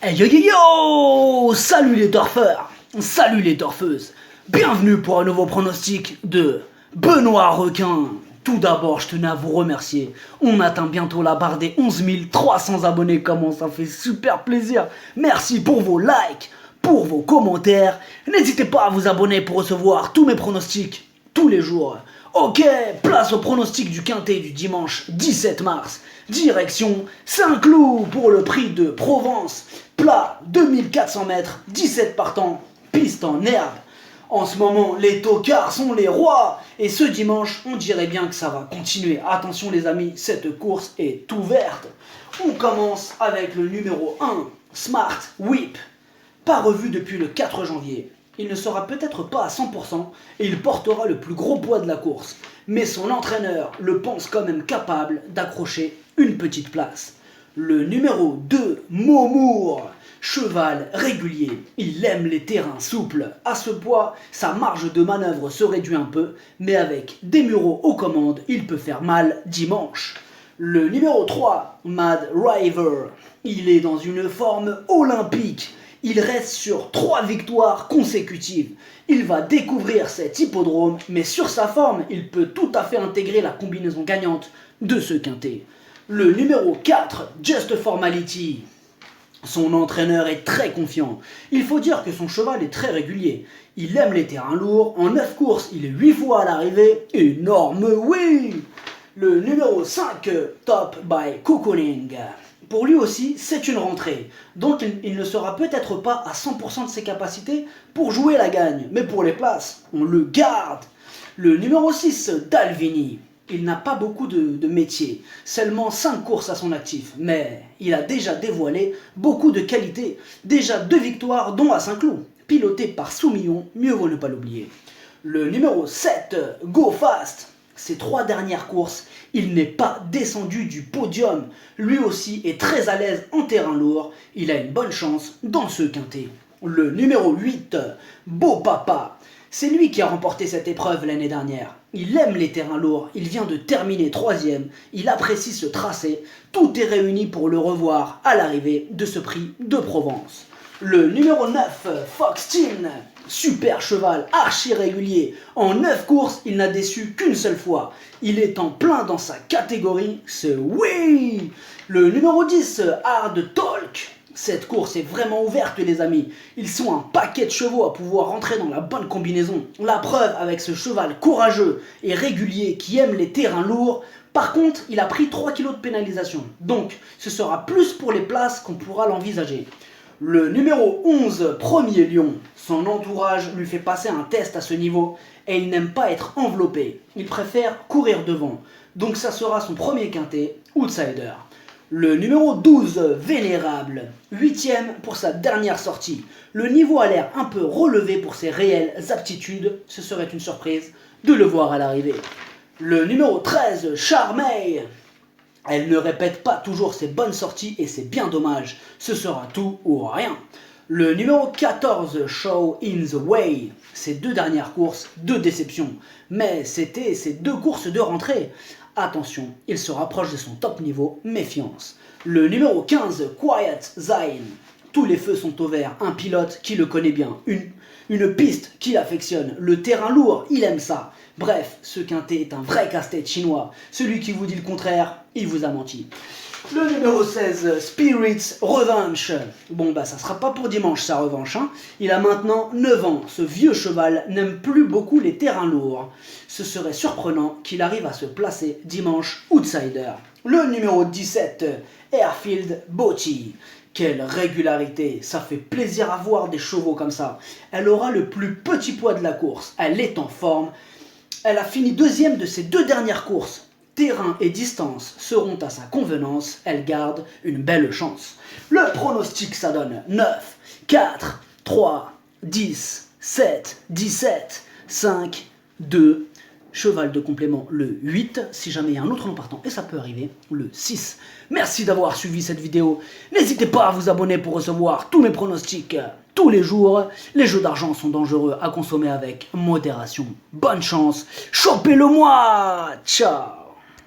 Hey yo yo yo! Salut les torfeurs! Salut les torfeuses! Bienvenue pour un nouveau pronostic de Benoît Requin. Tout d'abord, je tenais à vous remercier. On atteint bientôt la barre des 11 300 abonnés. Comment ça fait super plaisir! Merci pour vos likes, pour vos commentaires. N'hésitez pas à vous abonner pour recevoir tous mes pronostics tous les jours. Ok, place au pronostic du quintet du dimanche 17 mars. Direction Saint-Cloud pour le prix de Provence. Plat 2400 mètres, 17 partants, piste en herbe. En ce moment, les tocards sont les rois. Et ce dimanche, on dirait bien que ça va continuer. Attention les amis, cette course est ouverte. On commence avec le numéro 1, Smart Whip. Pas revu depuis le 4 janvier. Il ne sera peut-être pas à 100% et il portera le plus gros poids de la course. Mais son entraîneur le pense quand même capable d'accrocher une petite place. Le numéro 2, Momour, cheval régulier. Il aime les terrains souples. À ce poids, sa marge de manœuvre se réduit un peu, mais avec des Mureaux aux commandes, il peut faire mal dimanche. Le numéro 3, Mad River. Il est dans une forme olympique. Il reste sur 3 victoires consécutives. Il va découvrir cet hippodrome, mais sur sa forme, il peut tout à fait intégrer la combinaison gagnante de ce quintet. Le numéro 4, Just Formality. Son entraîneur est très confiant. Il faut dire que son cheval est très régulier. Il aime les terrains lourds. En 9 courses, il est 8 fois à l'arrivée. Énorme oui! Le numéro 5, Top by Cocooning. Pour lui aussi, c'est une rentrée, donc il ne sera peut-être pas à 100% de ses capacités pour jouer la gagne, mais pour les places, on le garde. Le numéro 6, Dalvini, il n'a pas beaucoup de métier, seulement 5 courses à son actif, mais il a déjà dévoilé beaucoup de qualités, déjà 2 victoires dont à Saint-Cloud, piloté par Soumillon, mieux vaut ne pas l'oublier. Le numéro 7, Go Fast. Ces 3 dernières courses, il n'est pas descendu du podium. Lui aussi est très à l'aise en terrain lourd. Il a une bonne chance dans ce quintet. Le numéro 8, Beau Papa. C'est lui qui a remporté cette épreuve l'année dernière. Il aime les terrains lourds. Il vient de terminer 3e. Il apprécie ce tracé. Tout est réuni pour le revoir à l'arrivée de ce prix de Provence. Le numéro 9, Fox Teen. Super cheval, archi régulier. En 9 courses, il n'a déçu qu'une seule fois. Il est en plein dans sa catégorie, c'est oui. Le numéro 10, Hard Talk. Cette course est vraiment ouverte les amis. Ils sont un paquet de chevaux à pouvoir rentrer dans la bonne combinaison. La preuve avec ce cheval courageux et régulier qui aime les terrains lourds. Par contre, il a pris 3 kilos de pénalisation. Donc, ce sera plus pour les places qu'on pourra l'envisager. Le numéro 11, Premier Lion. Son entourage lui fait passer un test à ce niveau et il n'aime pas être enveloppé. Il préfère courir devant. Donc ça sera son premier quintet, outsider. Le numéro 12, Vénérable. 8e pour sa dernière sortie. Le niveau a l'air un peu relevé pour ses réelles aptitudes. Ce serait une surprise de le voir à l'arrivée. Le numéro 13, Charmeil. Elle ne répète pas toujours ses bonnes sorties et c'est bien dommage. Ce sera tout ou rien. Le numéro 14, Show in the Way. Ces 2 dernières courses, 2 déceptions. Mais c'était ces 2 courses de rentrée. Attention, il se rapproche de son top niveau, méfiance. Le numéro 15, Quiet Zine. Tous les feux sont au vert, un pilote qui le connaît bien, une piste qu'il affectionne, le terrain lourd, il aime ça. Bref, ce quintet est un vrai casse-tête chinois. Celui qui vous dit le contraire, il vous a menti. Le numéro 16, Spirits Revenge. Bon bah ça sera pas pour dimanche sa revanche. Il a maintenant 9 ans. Ce vieux cheval n'aime plus beaucoup les terrains lourds. Ce serait surprenant qu'il arrive à se placer dimanche outsider. Le numéro 17, Airfield Botti. Quelle régularité, ça fait plaisir à voir des chevaux comme ça. Elle aura le plus petit poids de la course, elle est en forme. Elle a fini 2e de ses 2 dernières courses. Terrain et distance seront à sa convenance, elle garde une belle chance. Le pronostic ça donne 9, 4, 3, 10, 7, 17, 5, 2, cheval de complément le 8, si jamais il y a un autre nom partant, et ça peut arriver, le 6. Merci d'avoir suivi cette vidéo. N'hésitez pas à vous abonner pour recevoir tous mes pronostics tous les jours. Les jeux d'argent sont dangereux à consommer avec modération. Bonne chance, chopez-le moi. Ciao.